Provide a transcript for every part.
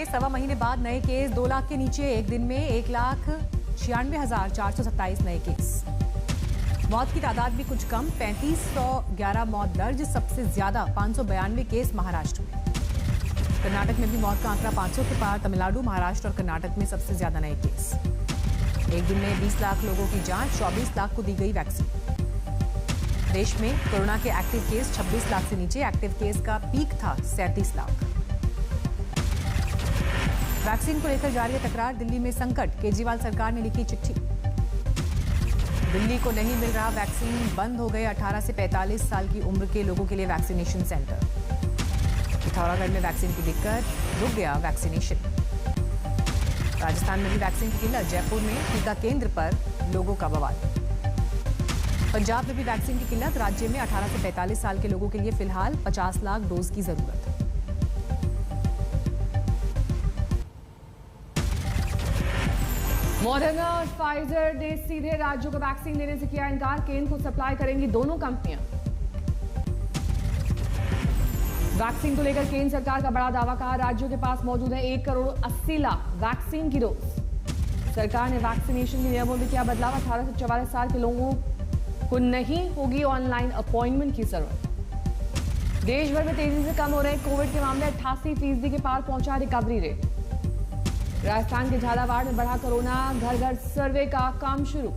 में 1.25 महीने बाद नए केस 2 लाख के नीचे। एक दिन में 1,96,427 नए केस। मौत की तादाद भी कुछ कम, 3511 मौत दर्ज। सबसे ज्यादा 592 केस महाराष्ट्र में। कर्नाटक में भी मौत का आंकड़ा 500 के पार। तमिलनाडु, महाराष्ट्र और कर्नाटक में सबसे ज्यादा नए केस। एक दिन में 20 लाख लोगों की जांच, 24 लाख को दी गई वैक्सीन। देश में कोरोना के एक्टिव केस 26 लाख से नीचे। एक्टिव केस का पीक था 37 लाख। वैक्सीन को लेकर जारी है तकरार। दिल्ली में संकट, केजरीवाल सरकार ने लिखी चिट्ठी। दिल्ली को नहीं मिल रहा वैक्सीन, बंद हो गए 18 से 45 साल की उम्र के लोगों के लिए वैक्सीनेशन सेंटर। पिथौरागढ़ में वैक्सीन की दिक्कत, रुक गया वैक्सीनेशन। राजस्थान में भी वैक्सीन की किल्लत, जयपुर में टीका केंद्र पर लोगों का बवाल। पंजाब में भी वैक्सीन की किल्लत, राज्य में 18 से 45 साल के लोगों के लिए फिलहाल 50 लाख डोज की जरूरत। मॉडर्ना और फाइजर ने सीधे राज्यों को वैक्सीन देने से किया इनकार। केंद्र को सप्लाई करेंगी दोनों कंपनियां। वैक्सीन को लेकर केंद्र सरकार का बड़ा दावा, कहा राज्यों के पास मौजूद है 1,80,00,000 वैक्सीन की डोज। सरकार ने वैक्सीनेशन के नियमों में किया बदलाव। 18 से 44 साल के लोगों को नहीं होगी ऑनलाइन अपॉइंटमेंट की जरूरत। देश भर में तेजी से कम हो रहे कोविड के मामले, 88% के पार पहुंचा रिकवरी रेट। राजस्थान के झालावाड़ में बढ़ा कोरोना, घर घर सर्वे का काम शुरू।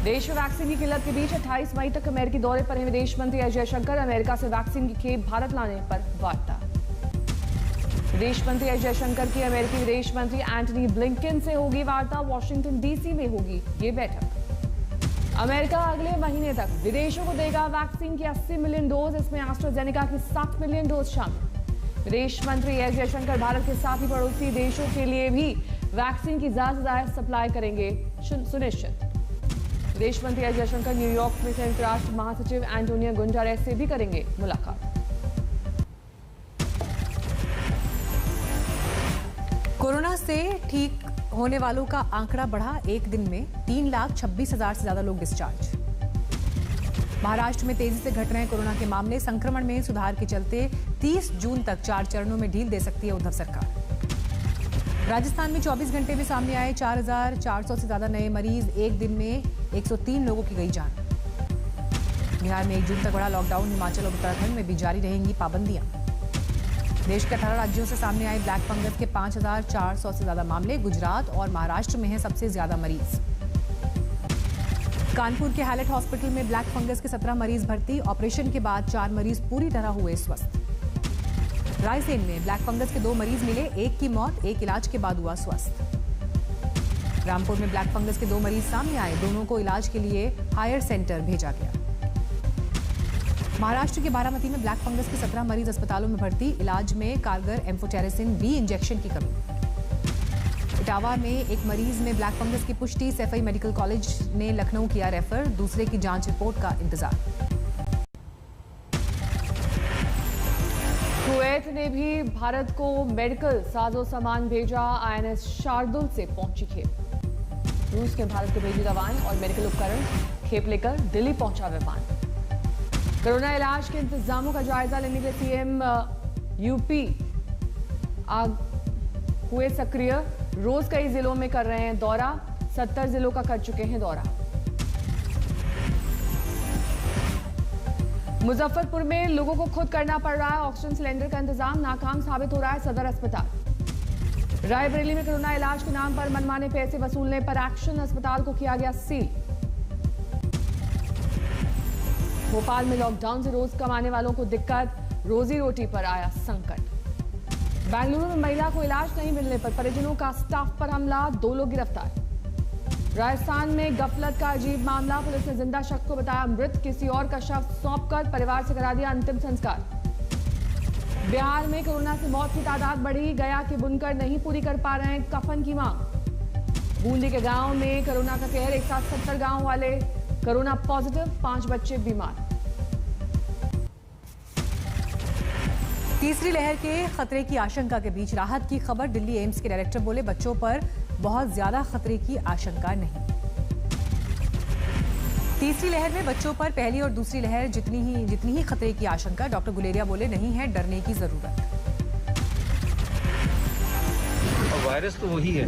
देश में वैक्सीन की किल्लत के बीच 28 मई तक अमेरिकी दौरे पर हैं विदेश मंत्री एस जयशंकर। अमेरिका से वैक्सीन की खेप भारत लाने पर वार्ता। विदेश मंत्री एस जयशंकर की अमेरिकी विदेश मंत्री एंटनी ब्लिंकन से होगी वार्ता। वॉशिंगटन डीसी में होगी ये बैठक। अमेरिका अगले महीने तक विदेशों को देगा वैक्सीन की 80 मिलियन डोज, इसमें एस्ट्राजेनेका की 7 मिलियन डोज शामिल। विदेश मंत्री एस जयशंकर भारत के साथ ही पड़ोसी देशों के लिए भी वैक्सीन की ज्यादा से ज्यादा सप्लाई करेंगे सुनिश्चित। विदेश मंत्री एस जयशंकर न्यूयॉर्क में संयुक्त राष्ट्र महासचिव एंटोनियो गुटेरेस से भी करेंगे मुलाकात। कोरोना से ठीक होने वालों का आंकड़ा बढ़ा। एक दिन में 3,26,000 से ज्यादा लोग डिस्चार्ज। महाराष्ट्र में तेजी से घट रहे हैं कोरोना के मामले। संक्रमण में सुधार के चलते 30 जून तक 4 चरणों में ढील दे सकती है उद्धव सरकार। राजस्थान में 24 घंटे में सामने आए 4,400 से ज्यादा नए मरीज। एक दिन में 103 लोगों की गई जान। बिहार में 1 जून तक बड़ा लॉकडाउन। हिमाचल और उत्तराखंड में भी जारी रहेंगी पाबंदियां। देश के 18 राज्यों से सामने आए ब्लैक फंगस के 5,400 से ज्यादा मामले। गुजरात और महाराष्ट्र में है सबसे ज्यादा मरीज। कानपुर के हाइलेट हॉस्पिटल में ब्लैक फंगस के 17 मरीज भर्ती। ऑपरेशन के बाद 4 मरीज पूरी तरह हुए स्वस्थ। रायसेन में ब्लैक फंगस के 2 मरीज मिले। एक की मौत, एक इलाज के बाद हुआ स्वस्थ। रामपुर में ब्लैक फंगस के 2 मरीज सामने आए। दोनों को इलाज के लिए हायर सेंटर भेजा गया। महाराष्ट्र के बारामती में ब्लैक फंगस के 17 मरीज अस्पतालों में भर्ती। इलाज में कारगर एम्फोटेरेसिन B इंजेक्शन की कमी। इटावा में एक मरीज में ब्लैक फंगस की पुष्टि। सैफई मेडिकल कॉलेज ने लखनऊ किया रेफर। दूसरे की जांच रिपोर्ट का इंतजार। कुवैत ने भी भारत को मेडिकल साजो सामान भेजा। INS शार्दुल से पहुंची खेप। रूस ने भारत को भेजी दवाएं और मेडिकल उपकरण। खेप लेकर दिल्ली पहुंचा विमान। कोरोना इलाज के इंतजामों का जायजा लेने के लिए सीएम यूपी हुए सक्रिय। रोज कई जिलों में कर रहे हैं दौरा। 70 जिलों का कर चुके हैं दौरा। मुजफ्फरपुर में लोगों को खुद करना पड़ रहा है ऑक्सीजन सिलेंडर का इंतजाम। नाकाम साबित हो रहा है सदर अस्पताल। रायबरेली में कोरोना इलाज के नाम पर मनमाने पैसे वसूलने पर एक्शन। अस्पताल को किया गया सील। भोपाल में लॉकडाउन से रोज कमाने वालों को दिक्कत। रोजी रोटी पर आया संकट। बेंगलुरु में महिला को इलाज नहीं मिलने पर परिजनों का स्टाफ पर हमला। 2 लोग गिरफ्तार। राजस्थान में गफलत का अजीब मामला। पुलिस ने जिंदा शख्स को बताया मृत। किसी और का शव सौंपकर परिवार से करा दिया अंतिम संस्कार। बिहार में कोरोना से मौत की तादाद बढ़ी। गया के बुनकर नहीं पूरी कर पा रहे हैं कफन की मांग। बूंदी के गांव में कोरोना का कहर। एक साथ 70 गांव वाले कोरोना पॉजिटिव। 5 बच्चे बीमार। तीसरी लहर के खतरे की आशंका के बीच राहत की खबर। दिल्ली एम्स के डायरेक्टर बोले बच्चों पर बहुत ज्यादा खतरे की आशंका नहीं। तीसरी लहर में बच्चों पर पहली और दूसरी लहर जितनी ही खतरे की आशंका। डॉक्टर गुलेरिया बोले, नहीं है डरने की जरूरत। वायरस तो वही है,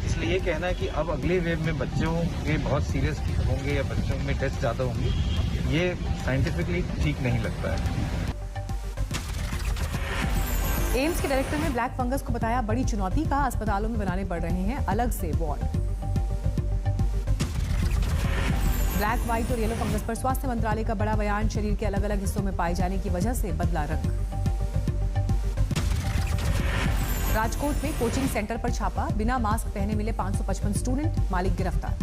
इसलिए ये कहना है कि अब अगले वेव में बच्चों के बहुत सीरियस होंगे या बच्चों में टेस्ट ज़्यादा होंगे, ये साइंटिफिकली ठीक नहीं लगता है। एम्स के डायरेक्टर ने ब्लैक फंगस को बताया बड़ी चुनौती। का अस्पतालों में बनाने पड़ रहे हैं अलग से वार्ड। ब्लैक, व्हाइट और येलो फंगस पर स्वास्थ्य मंत्रालय का बड़ा बयान। शरीर के अलग अलग हिस्सों में पाए जाने की वजह से बदला रंग। राजकोट में कोचिंग सेंटर पर छापा। बिना मास्क पहने मिले 555 स्टूडेंट, मालिक गिरफ्तार।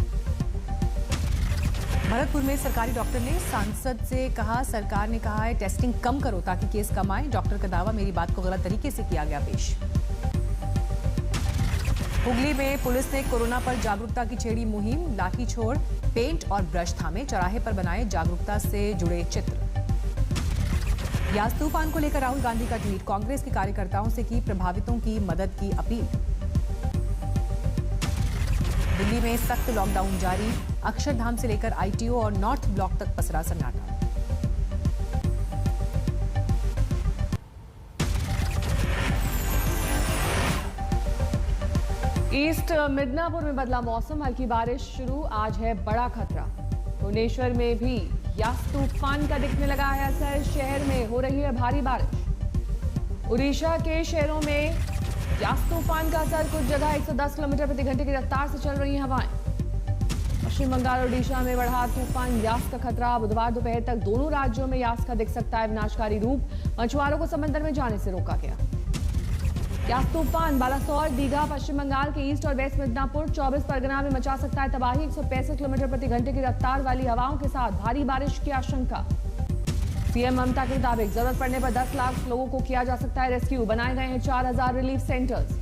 भरतपुर में सरकारी डॉक्टर ने सांसद से कहा, सरकार ने कहा है टेस्टिंग कम करो ताकि केस कम आए। डॉक्टर का दावा, मेरी बात को गलत तरीके से किया गया पेश। हुगली में पुलिस ने कोरोना पर जागरूकता की छेड़ी मुहिम। लाठी छोड़, पेंट और ब्रश थामे, चौराहे पर बनाए जागरूकता से जुड़े चित्र। यास तूफान को लेकर राहुल गांधी का ट्वीट। कांग्रेस के कार्यकर्ताओं से की प्रभावितों की मदद की अपील। दिल्ली में सख्त लॉकडाउन जारी। अक्षरधाम से लेकर आईटीओ और नॉर्थ ब्लॉक तक पसरा सन्नाटा। ईस्ट मिदनापुर में बदला मौसम, हल्की बारिश शुरू। आज है बड़ा खतरा। भुवनेश्वर में भी यास तूफान का दिखने लगा है असर। शहर में हो रही है भारी बारिश। उड़ीसा के शहरों में यास तूफान का असर। कुछ जगह 110 किलोमीटर प्रति घंटे की रफ्तार से चल रही हवाएं। पश्चिम बंगाल और ओडिशा में बढ़ा तूफान यास का खतरा। बुधवार दोपहर तक दोनों राज्यों में यास का दिख सकता है विनाशकारी रूप। मछुआरों को समंदर में जाने से रोका गया। यास तूफान बालासोर, दीघा, पश्चिम बंगाल के ईस्ट और वेस्ट मिदनापुर, 24 परगना में मचा सकता है तबाही। 165 किलोमीटर प्रति घंटे की रफ्तार वाली हवाओं के साथ भारी बारिश की आशंका। सीएम ममता के मुताबिक जरूरत पड़ने पर 10 लाख लोगों को किया जा सकता है रेस्क्यू। बनाए गए हैं 4000 रिलीफ सेंटर्स।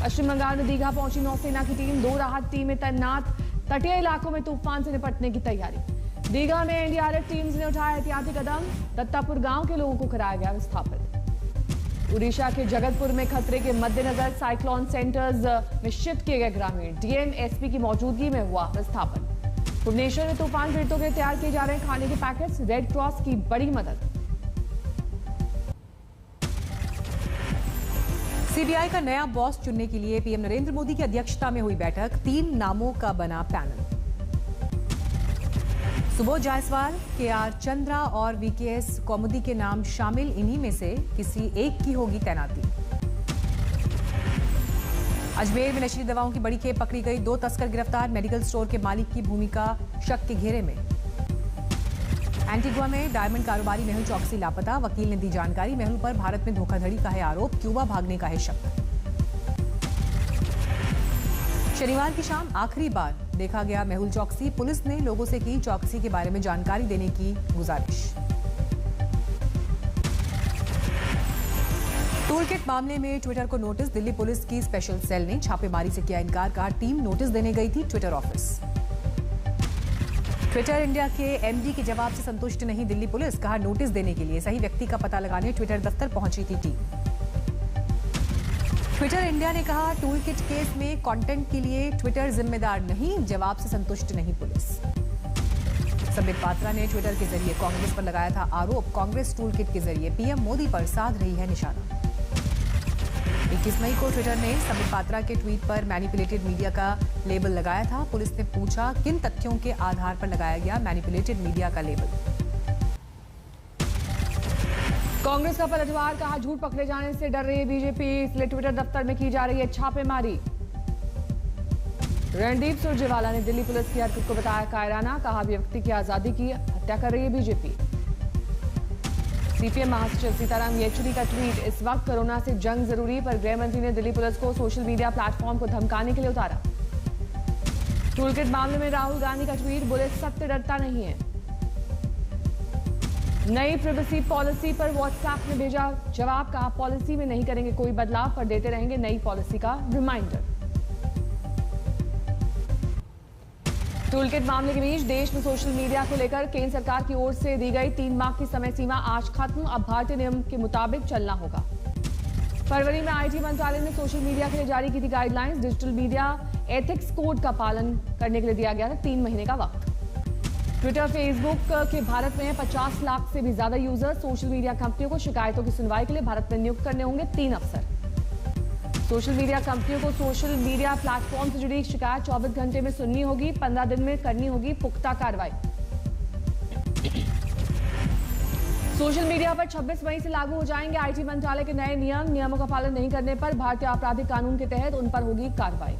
पश्चिम बंगाल में दीघा पहुंची नौसेना की टीम। 2 राहत टीमें तैनात। तटीय इलाकों में तूफान से निपटने की तैयारी। दीघा में एनडीआरएफ टीम्स ने उठाया एहतियाती कदम। दत्तापुर गांव के लोगों को कराया गया विस्थापित। उड़ीसा के जगतपुर में खतरे के मद्देनजर साइक्लोन सेंटर्स में शिफ्ट किए गए ग्रामीण। डीएम एसपी की मौजूदगी में हुआ विस्थापन। भुवनेश्वर में तूफान पीड़ितों के लिए तैयार किए जा रहे हैं खाने के पैकेट्स। रेड क्रॉस की बड़ी मदद। सीबीआई का नया बॉस चुनने के लिए पीएम नरेंद्र मोदी की अध्यक्षता में हुई बैठक। 3 नामों का बना पैनल। सुबोध जायसवाल, केआर चंद्रा और वीकेएस कौमुदी के नाम शामिल। इन्हीं में से किसी एक की होगी तैनाती। अजमेर में नशीली दवाओं की बड़ी खेप पकड़ी गई। 2 तस्कर गिरफ्तार। मेडिकल स्टोर के मालिक की भूमिका शक के घेरे में। एंटीगुआ में डायमंड कारोबारी मेहुल चौकसी लापता। वकील ने दी जानकारी। मेहुल पर भारत में धोखाधड़ी का है आरोप। क्यूबा भागने का है शक। शनिवार की शाम आखिरी बार देखा गया मेहुल चौकसी। पुलिस ने लोगों से की चौकसी के बारे में जानकारी देने की गुजारिश। टूलकिट मामले में ट्विटर को नोटिस। दिल्ली पुलिस की स्पेशल सेल ने छापेमारी से किया इनकार। कहा टीम नोटिस देने गई थी ट्विटर ऑफिस। ट्विटर इंडिया के एमडी के जवाब से संतुष्ट नहीं दिल्ली पुलिस। कहा नोटिस देने के लिए सही व्यक्ति का पता लगाने ट्विटर दफ्तर पहुंची थी टीम। ट्विटर इंडिया ने कहा टूलकिट केस में कंटेंट के लिए ट्विटर जिम्मेदार नहीं। जवाब से संतुष्ट नहीं पुलिस। संबित पात्रा ने ट्विटर के जरिए कांग्रेस पर लगाया था आरोप। कांग्रेस टूलकिट के जरिए पीएम मोदी पर साध रही है निशाना। 21 मई को ट्विटर ने संबित पात्रा के ट्वीट पर मैनिपुलेटेड मीडिया का लेबल लगाया था। पुलिस ने पूछा किन तथ्यों के आधार पर लगाया गया मैनिपुलेटेड मीडिया का लेबल। कांग्रेस का पलटवार। कहा झूठ पकड़े जाने से डर रही है बीजेपी, इसलिए ट्विटर दफ्तर में की जा रही है छापेमारी। रणदीप सुरजेवाला ने दिल्ली पुलिस की हरकत को बताया कायराना। कहा व्यक्ति की आजादी की हत्या कर रही है बीजेपी। सीपीएम महासचिव सीताराम येचुरी का ट्वीट। इस वक्त कोरोना से जंग जरूरी, पर गृह मंत्री ने दिल्ली पुलिस को सोशल मीडिया प्लेटफॉर्म को धमकाने के लिए उतारा। टूलकिट मामले में राहुल गांधी का ट्वीट। बोले सत्य डरता नहीं है। नई प्राइवेसी पॉलिसी पर व्हाट्सएप ने भेजा जवाब। कहा पॉलिसी में नहीं करेंगे कोई बदलाव, पर देते रहेंगे नई पॉलिसी का रिमाइंडर। टूलकिट मामले के बीच देश में सोशल मीडिया को लेकर केंद्र सरकार की ओर से दी गई 3 माह की समय सीमा आज खत्म। अब भारतीय नियम के मुताबिक चलना होगा। फरवरी में आईटी मंत्रालय ने सोशल मीडिया के लिए जारी की थी guidelines. Digital media ethics code का पालन करने के लिए दिया गया था 3 महीने का वक्त। ट्विटर, फेसबुक के भारत में 50 लाख से भी ज्यादा यूजर। सोशल मीडिया कंपनियों को शिकायतों की सुनवाई के लिए भारत में नियुक्त करने होंगे 3 अफसर। सोशल मीडिया कंपनियों को सोशल मीडिया प्लेटफॉर्म से जुड़ी शिकायत 24 घंटे में सुननी होगी, 15 दिन में करनी होगी पुख्ता कार्रवाई। सोशल मीडिया पर 26 मई से लागू हो जाएंगे आईटी मंत्रालय के नए नियम। नियमों का पालन नहीं करने पर भारतीय आपराधिक कानून के तहत उन पर होगी कार्रवाई।